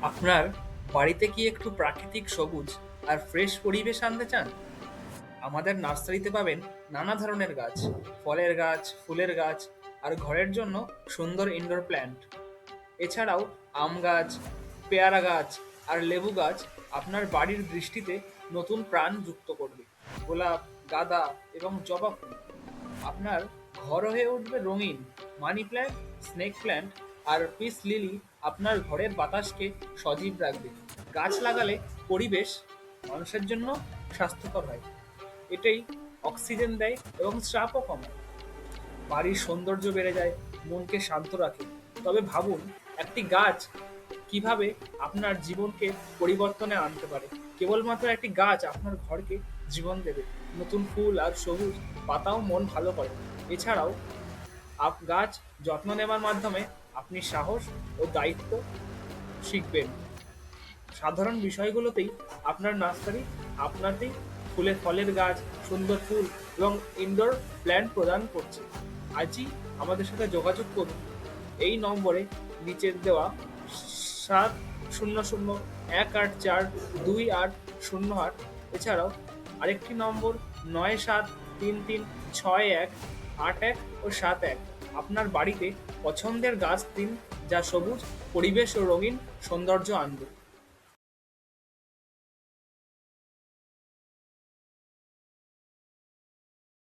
আপনার বাড়িতে কি একটু প্রাকৃতিক সবুজ আর ফ্রেশ পরিবেশ আনতে চান? আমাদের নার্সারিতে পাবেন নানা ধরনের গাছ, ফলের গাছ, ফুলের গাছ আর ঘরের জন্য সুন্দর ইনডোর প্ল্যান্ট। এছাড়াও আম গাছ, পেয়ারা গাছ আর লেবু গাছ আপনার বাড়ির দৃষ্টিতে নতুন প্রাণ যুক্ত করবে। গোলাপ, গাঁদা এবং জবা ফুল আপনার ঘর হয়ে উঠবে রঙিন। মানি প্ল্যান্ট, স্নেক প্ল্যান্ট আর পিস লিলি আপনার ঘরের বাতাসকে সজীব রাখবে। গাছ লাগালে পরিবেশ মানুষের জন্য স্বাস্থ্যকর হয়। এটাই অক্সিজেন দেয় এবং চাপও কমায়। বাড়ির সৌন্দর্য বেড়ে যায়, মনকে শান্ত রাখে। তবে ভাবুন, একটি গাছ কিভাবে আপনার জীবনকে পরিবর্তনে আনতে পারে। কেবলমাত্র একটি গাছ আপনার ঘরকে জীবন দেবে। নতুন ফুল আর সবুজ পাতাও মন ভালো করে। এছাড়াও গাছ যত্ন নেওয়ার মাধ্যমে আপনি সাহস ও দায়িত্ব শিখবেন। সাধারণ বিষয়গুলোতেই আপনার নার্সারি আপনাতেই ফুলের ফলের গাছ, সুন্দর ফুল এবং ইনডোর প্ল্যান্ট প্রদান করছে। আজই আমাদের সাথে যোগাযোগ করুন এই নম্বরে নিচের দেওয়া 700-184-2808। এছাড়াও আরেকটি নম্বর 97336181 ও 71। আপনার বাড়িতে পছন্দের গাছ দিন, যা সবুজ পরিবেশ ও রঙিন সৌন্দর্য আনবে।